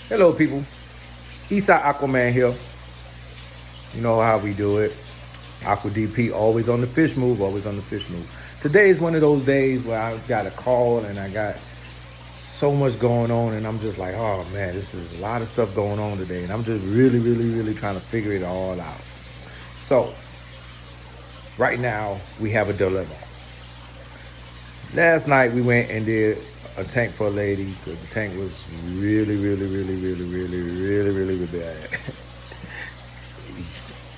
Hello, people. Eastside Aquaman here. You know how we do it. Aqua DP, always on the fish move, always on the fish move. Today is one of those days where I got a call and I got so much going on, and I'm just like, oh man, this is a lot of stuff going on today, and I'm just really trying to figure it all out. So, right now, we have a dilemma. Last night, we went and did a tank for a lady because the tank was really bad.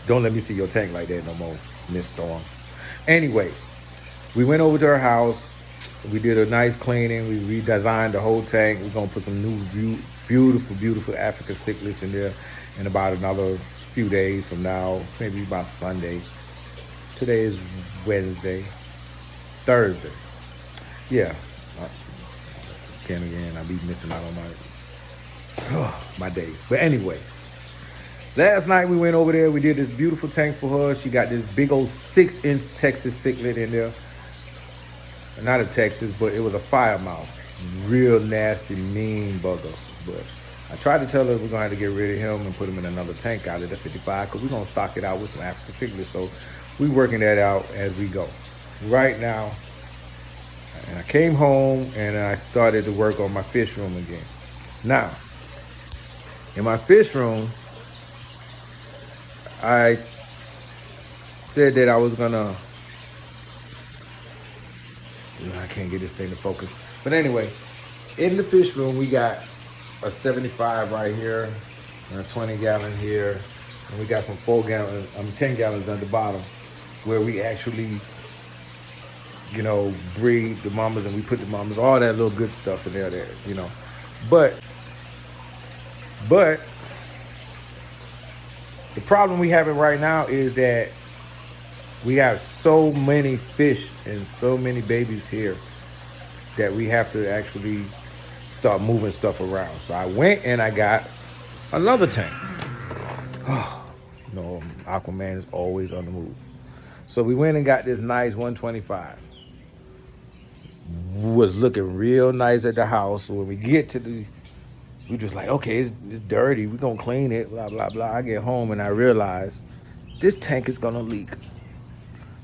Don't let me see your tank like that no more, Miss Storm. Anyway, we went over to her house. We did a nice cleaning. We redesigned the whole tank. We're gonna put some new, beautiful African cichlids in there in about another few days from now, maybe about Sunday. Today is Wednesday, Thursday. Yeah, again, I be missing out on my days. But anyway, last night we went over there. We did this beautiful tank for her. She got this big old 6-inch Texas cichlid in there. Not a Texas, but it was a fire mouth. Real nasty, mean bugger. But I tried to tell her we're gonna have to get rid of him and put him in another tank out of the 55 because we're gonna stock it out with some African cichlids. So we working that out as we go. Right now, and I came home and I started to work on my fish room again. Now, in my fish room, I said that I was gonna. I can't get this thing to focus. But anyway, in the fish room, we got a 75 right here, and a 20-gallon here, and we got some 10 gallons at the bottom, where we actually, breed the mamas and we put the mamas, all that little good stuff in there, But the problem we having right now is that we have so many fish and so many babies here that we have to actually start moving stuff around. So I went and I got another tank. Aquaman is always on the move. So we went and got this nice 125. Was looking real nice at the house. So when we get to we just like, okay, it's dirty. We're going to clean it, blah, blah, blah. I get home and I realize this tank is going to leak.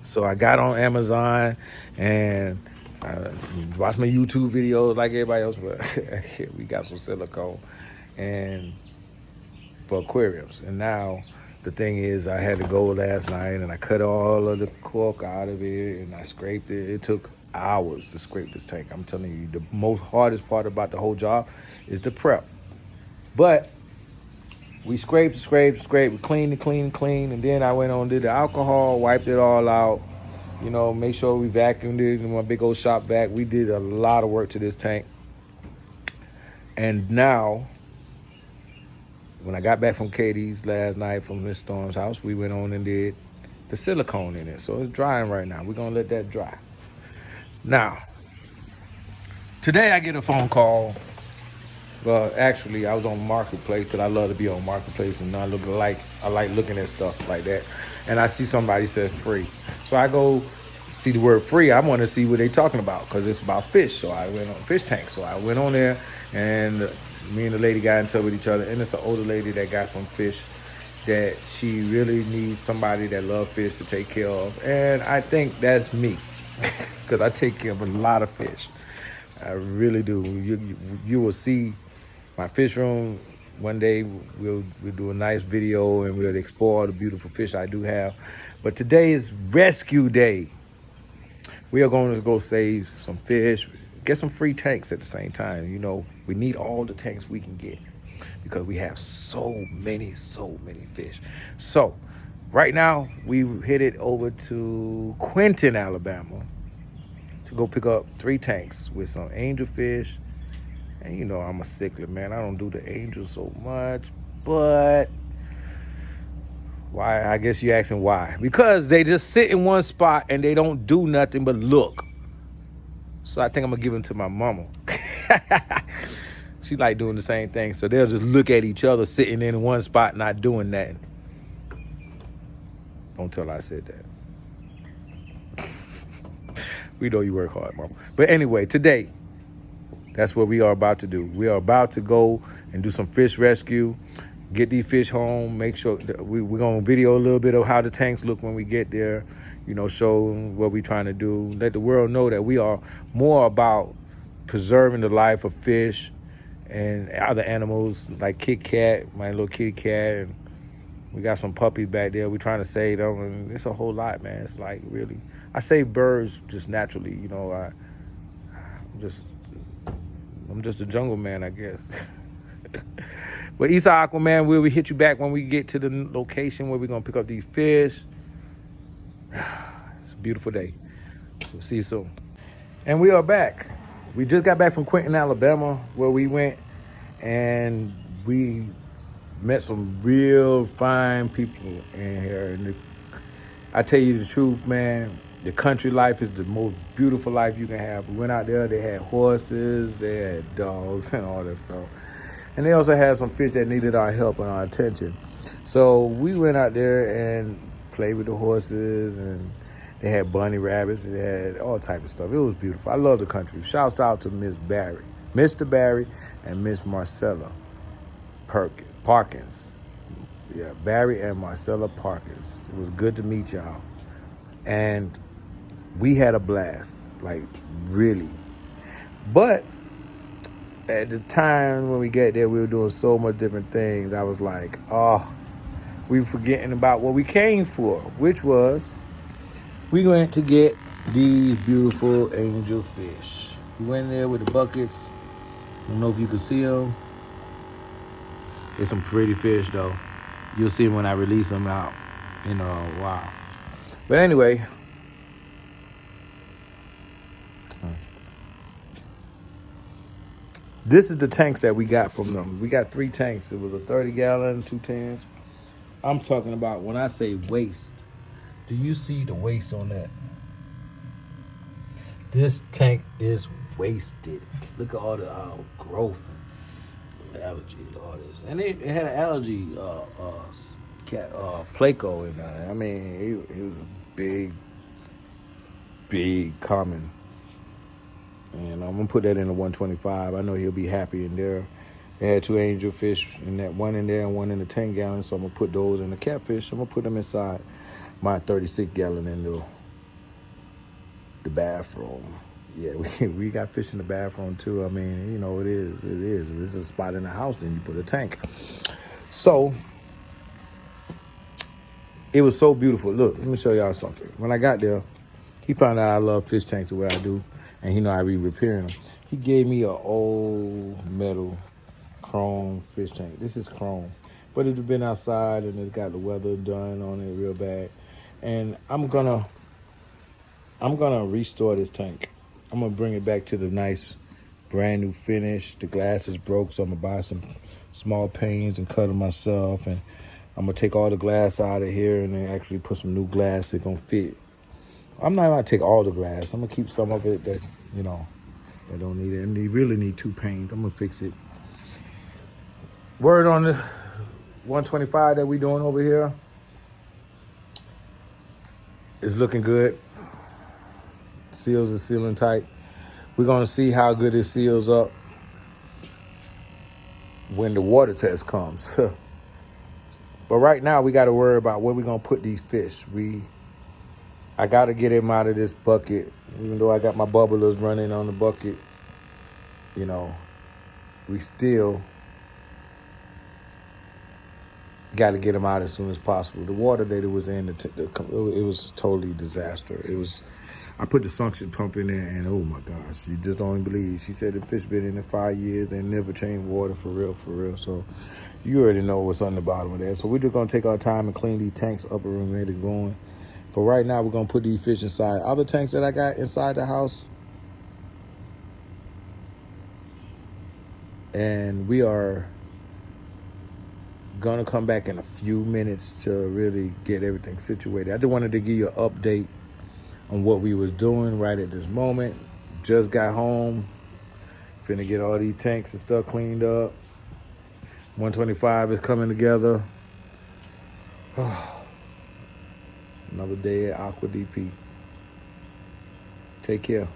So I got on Amazon and I watched my YouTube videos like everybody else, but we got some silicone and for aquariums. And now the thing is, I had to go last night and I cut all of the cork out of it and I scraped it. It took hours to scrape this tank. I'm telling you, the most hardest part about the whole job is the prep. But we scraped, we cleaned, and then I went on, did the alcohol, wiped it all out, make sure we vacuumed it in my big old shop vac. We did a lot of work to this tank. And now, when I got back from Katie's last night from Miss Storm's house, we went on and did the silicone in it. So it's drying right now. We're going to let that dry. Now, today I get a phone call. Well, actually, I was on Marketplace because I love to be on Marketplace and I like looking at stuff like that. And I see somebody said free. So I go see the word free. I want to see what they're talking about because it's about fish. So I went on fish tank. So I went on there and me and the lady got in touch with each other. And it's an older lady that got some fish that she really needs somebody that loves fish to take care of. And I think that's me because I take care of a lot of fish. I really do. You will see my fish room one day. We'll do a nice video and we'll explore all the beautiful fish I do have. But today is rescue day. We are going to go save some fish, get some free tanks at the same time. We need all the tanks we can get because we have so many fish. So right now we headed over to Quinton, Alabama to go pick up 3 tanks with some angelfish. And I'm a cichlid, man. I don't do the angels so much, but why? I guess you're asking why. Because they just sit in one spot and they don't do nothing but look. So I think I'm going to give them to my mama. She like doing the same thing. So they'll just look at each other sitting in one spot not doing nothing. Don't tell her I said that. We know you work hard, mama. But anyway, today, That's what we are about to do. We are about to go and do some fish rescue, get these fish home, make sure that we're going to video a little bit of how the tanks look when we get there, show what we're trying to do. Let the world know that we are more about preserving the life of fish and other animals like Kit Kat, my little kitty cat, and we got some puppies back there. We're trying to save them, and it's a whole lot, man. It's like really, I save birds just naturally, I'm just a jungle man, I guess. But Eastside Aquaman, we'll hit you back when we get to the location where we're gonna pick up these fish. It's a beautiful day. We'll see you soon. And we are back. We just got back from Quinton, Alabama, where we went and we met some real fine people in here. And I tell you the truth, man, the country life is the most beautiful life you can have. We went out there, they had horses, they had dogs and all that stuff. And they also had some fish that needed our help and our attention. So we went out there and played with the horses, and they had bunny rabbits, they had all type of stuff. It was beautiful. I love the country. Shouts out to Miss Barry, Mr. Barry, and Miss Marcella Parkins. Yeah, Barry and Marcella Parkins. It was good to meet y'all. And we had a blast, like really. But at the time when we got there, we were doing so much different things. I was like, we were forgetting about what we came for, which was we went to get these beautiful angel fish. We went there with the buckets. I don't know if you can see them. There's some pretty fish, though. You'll see them when I release them out in a while. But anyway, this is the tanks that we got from them. We got 3 tanks. It was a 30-gallon, 2 10s. I'm talking about when I say waste. Do you see the waste on that? This tank is wasted. Look at all the growth and allergies, all this. And it had an allergy Placo in there. I mean, it was a big common. And I'm gonna put that in the 125. I know he'll be happy in there. They had 2 angelfish, and that one in there and one in the 10-gallon. So I'm gonna put those in the catfish. I'm gonna put them inside my 36-gallon in the bathroom. Yeah, we got fish in the bathroom too. I mean, it is. If it's a spot in the house, then you put a tank. So it was so beautiful. Look, let me show y'all something. When I got there, he found out I love fish tanks the way I do, and he know I be repairing them. He gave me an old metal chrome fish tank. This is chrome, but it's been outside and it's got the weather done on it real bad. And I'm gonna restore this tank. I'm gonna bring it back to the nice brand new finish. The glass is broke, so I'm gonna buy some small panes and cut them myself. And I'm gonna take all the glass out of here and then actually put some new glass that's gonna fit. I'm not gonna take all the glass. I'm gonna keep some of it that's, that don't need it. And they really need 2 panes. I'm gonna fix it. Word on the 125 that we doing over here. It's looking good. Seals are sealing tight. We're gonna see how good it seals up when the water test comes. But right now we gotta worry about where we're gonna put these fish. I gotta get him out of this bucket. Even though I got my bubblers running on the bucket, we still got to get him out as soon as possible. The water that it was in, it was totally disaster. I put the suction pump in there, and oh my gosh, you just don't even believe. She said the fish been in there 5 years, they never changed water for real. So you already know what's on the bottom of that. So we're just gonna take our time and clean these tanks up and ready to go. For right now, we're gonna put these fish inside other tanks that I got inside the house. And we are gonna come back in a few minutes to really get everything situated. I just wanted to give you an update on what we was doing right at this moment. Just got home, finna get all these tanks and stuff cleaned up. 125 is coming together. Another day at Aqua DP. Take care.